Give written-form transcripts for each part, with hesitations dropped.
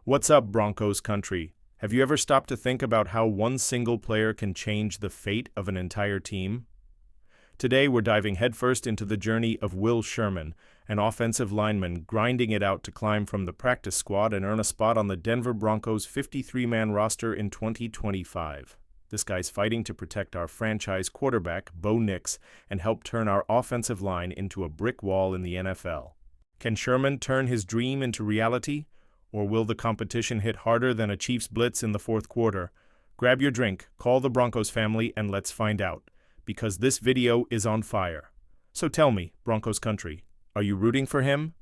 What's up, Broncos country? Have you ever stopped to think about how one single player can change the fate of an entire team? Today, we're diving headfirst into the journey of Will Sherman, an offensive lineman grinding it out to climb from the practice squad and earn a spot on the Denver Broncos 53-man roster in 2025. This guy's fighting to protect our franchise quarterback, Bo Nix, and help turn our offensive line into a brick wall in the NFL. Can Sherman turn his dream into reality? Or will the competition hit harder than a Chiefs blitz in the fourth quarter? Grab your drink, call the Broncos family, and let's find out. Because this video is on fire. So tell me, Broncos country, are you rooting for him?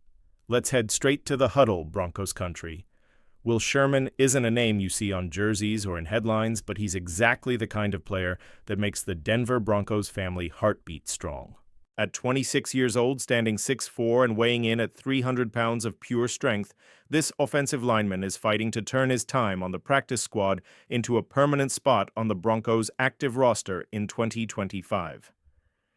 Let's head straight to the huddle, Broncos country. Will Sherman isn't a name you see on jerseys or in headlines, but he's exactly the kind of player that makes the Denver Broncos family heartbeat strong. At 26 years old, standing 6'4" and weighing in at 300 pounds of pure strength, this offensive lineman is fighting to turn his time on the practice squad into a permanent spot on the Broncos' active roster in 2025.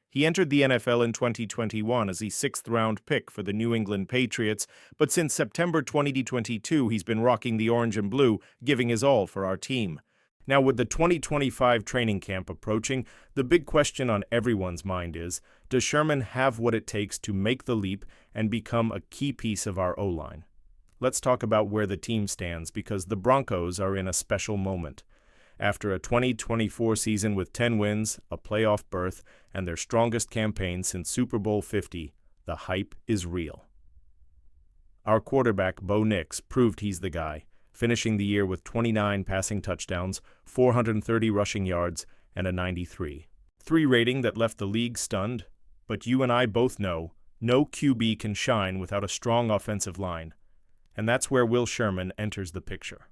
He entered the NFL in 2021 as the sixth-round pick for the New England Patriots, but since September 2022 he's been rocking the orange and blue, giving his all for our team. Now, with the 2025 training camp approaching, the big question on everyone's mind is, does Sherman have what it takes to make the leap and become a key piece of our O-line? Let's talk about where the team stands, because the Broncos are in a special moment. After a 2024 season with 10 wins, a playoff berth, and their strongest campaign since Super Bowl 50, the hype is real. Our quarterback, Bo Nix, proved he's the guy, finishing the year with 29 passing touchdowns, 430 rushing yards, and a 93.3 rating that left the league stunned. But you and I both know, no QB can shine without a strong offensive line. And that's where Will Sherman enters the picture.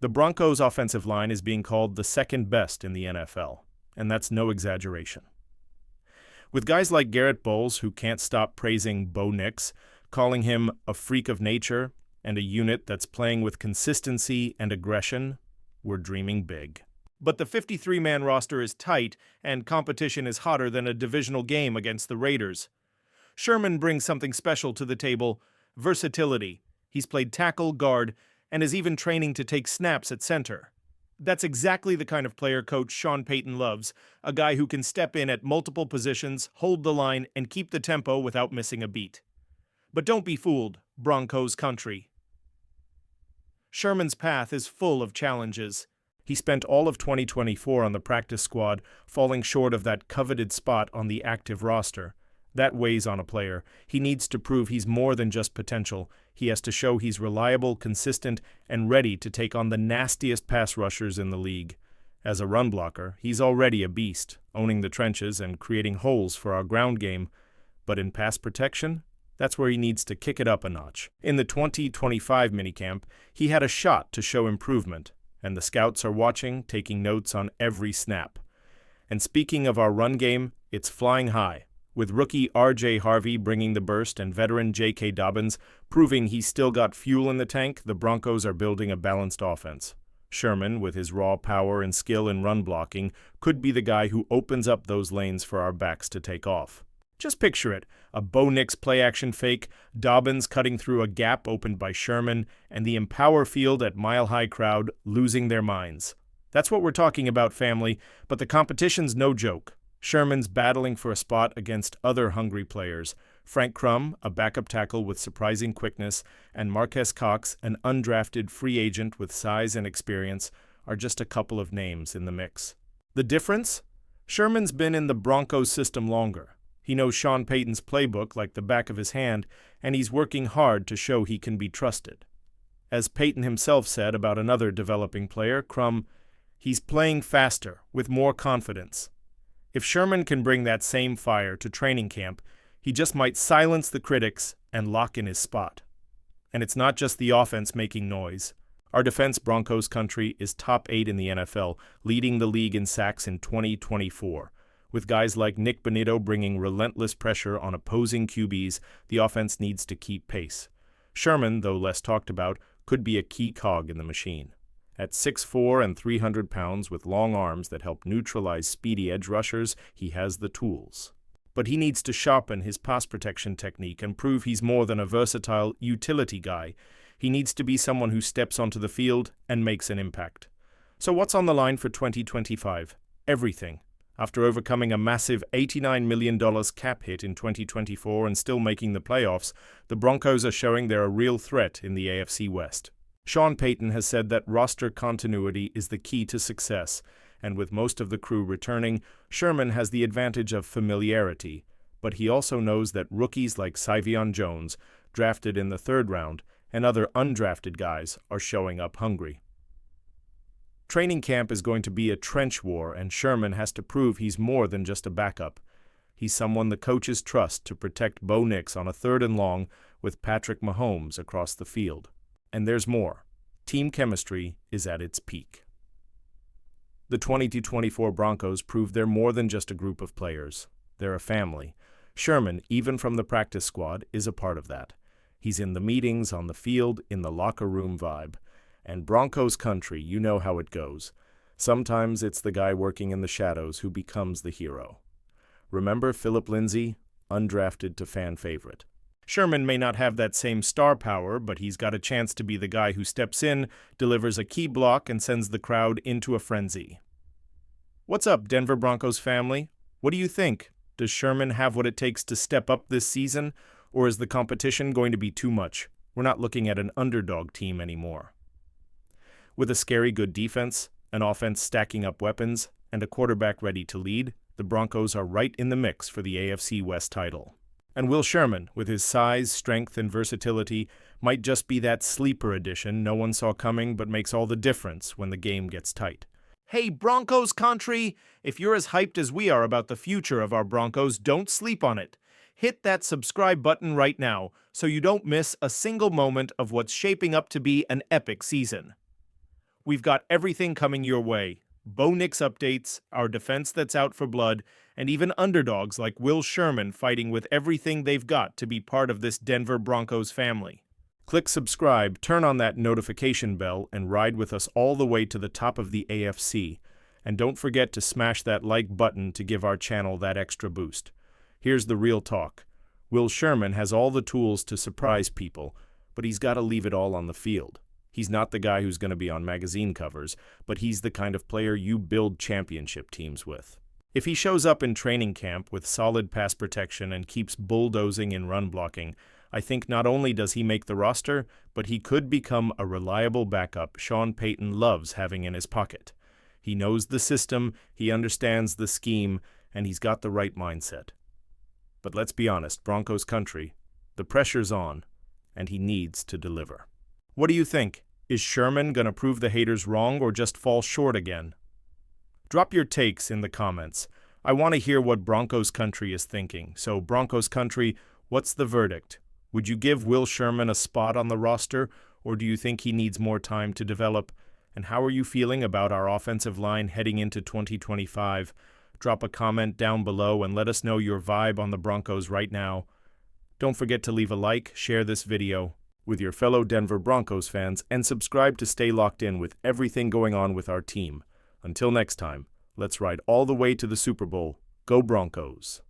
The Broncos' offensive line is being called the second best in the NFL, and that's no exaggeration. With guys like Garrett Bowles, who can't stop praising Bo Nix, calling him a freak of nature, and a unit that's playing with consistency and aggression, we're dreaming big. But the 53-man roster is tight, and competition is hotter than a divisional game against the Raiders. Sherman brings something special to the table: versatility. He's played tackle, guard, and is even training to take snaps at center. That's exactly the kind of player Coach Sean Payton loves, a guy who can step in at multiple positions, hold the line, and keep the tempo without missing a beat. But don't be fooled, Broncos country. Sherman's path is full of challenges. He spent all of 2024 on the practice squad, falling short of that coveted spot on the active roster. That weighs on a player. He needs to prove he's more than just potential. He has to show he's reliable, consistent, and ready to take on the nastiest pass rushers in the league. As a run blocker, he's already a beast, owning the trenches and creating holes for our ground game. But in pass protection, that's where he needs to kick it up a notch. In the 2025 minicamp, he had a shot to show improvement, and the scouts are watching, taking notes on every snap. And speaking of our run game, it's flying high, with rookie R.J. Harvey bringing the burst and veteran J.K. Dobbins proving he's still got fuel in the tank. The Broncos are building a balanced offense. Sherman, with his raw power and skill in run blocking, could be the guy who opens up those lanes for our backs to take off. Just picture it, a Bo Nix play-action fake, Dobbins cutting through a gap opened by Sherman, and the Empower Field at Mile High crowd losing their minds. That's what we're talking about, family, but the competition's no joke. Sherman's battling for a spot against other hungry players. Frank Crum, a backup tackle with surprising quickness, and Marquez Cox, an undrafted free agent with size and experience, are just a couple of names in the mix. The difference? Sherman's been in the Broncos system longer. He knows Sean Payton's playbook like the back of his hand, and he's working hard to show he can be trusted. As Payton himself said about another developing player, Crum, he's playing faster, with more confidence. If Sherman can bring that same fire to training camp, he just might silence the critics and lock in his spot. And it's not just the offense making noise. Our defense, Broncos country, is top 8 in the NFL, leading the league in sacks in 2024. With guys like Nick Bonitto bringing relentless pressure on opposing QBs, the offense needs to keep pace. Sherman, though less talked about, could be a key cog in the machine. At 6'4" and 300 pounds with long arms that help neutralize speedy edge rushers, he has the tools. But he needs to sharpen his pass protection technique and prove he's more than a versatile utility guy. He needs to be someone who steps onto the field and makes an impact. So what's on the line for 2025? Everything. After overcoming a massive $89 million cap hit in 2024 and still making the playoffs, the Broncos are showing they're a real threat in the AFC West. Sean Payton has said that roster continuity is the key to success, and with most of the crew returning, Sherman has the advantage of familiarity. But he also knows that rookies like Syvion Jones, drafted in the third round, and other undrafted guys are showing up hungry. Training camp is going to be a trench war, and Sherman has to prove he's more than just a backup. He's someone the coaches trust to protect Bo Nix on a 3rd and long with Patrick Mahomes across the field. And there's more. Team chemistry is at its peak. The 2024 Broncos prove they're more than just a group of players. They're a family. Sherman, even from the practice squad, is a part of that. He's in the meetings, on the field, in the locker room vibe. And Broncos country, you know how it goes. Sometimes it's the guy working in the shadows who becomes the hero. Remember Philip Lindsay? Undrafted to fan favorite. Sherman may not have that same star power, but he's got a chance to be the guy who steps in, delivers a key block, and sends the crowd into a frenzy. What's up, Denver Broncos family? What do you think? Does Sherman have what it takes to step up this season, or is the competition going to be too much? We're not looking at an underdog team anymore. With a scary good defense, an offense stacking up weapons, and a quarterback ready to lead, the Broncos are right in the mix for the AFC West title. And Will Sherman, with his size, strength, and versatility, might just be that sleeper addition no one saw coming but makes all the difference when the game gets tight. Hey, Broncos country! If you're as hyped as we are about the future of our Broncos, don't sleep on it. Hit that subscribe button right now so you don't miss a single moment of what's shaping up to be an epic season. We've got everything coming your way. Bo Nix updates, our defense that's out for blood, and even underdogs like Will Sherman fighting with everything they've got to be part of this Denver Broncos family. Click subscribe, turn on that notification bell, and ride with us all the way to the top of the AFC. And don't forget to smash that like button to give our channel that extra boost. Here's the real talk. Will Sherman has all the tools to surprise people, but he's got to leave it all on the field. He's not the guy who's going to be on magazine covers, but he's the kind of player you build championship teams with. If he shows up in training camp with solid pass protection and keeps bulldozing in run blocking, I think not only does he make the roster, but he could become a reliable backup Sean Payton loves having in his pocket. He knows the system, he understands the scheme, and he's got the right mindset. But let's be honest, Broncos country, the pressure's on, and he needs to deliver. What do you think? Is Sherman going to prove the haters wrong or just fall short again? Drop your takes in the comments. I want to hear what Broncos country is thinking. So Broncos country, what's the verdict? Would you give Will Sherman a spot on the roster, or do you think he needs more time to develop? And how are you feeling about our offensive line heading into 2025? Drop a comment down below and let us know your vibe on the Broncos right now. Don't forget to leave a like, share this video with your fellow Denver Broncos fans, and subscribe to stay locked in with everything going on with our team. Until next time, let's ride all the way to the Super Bowl. Go Broncos!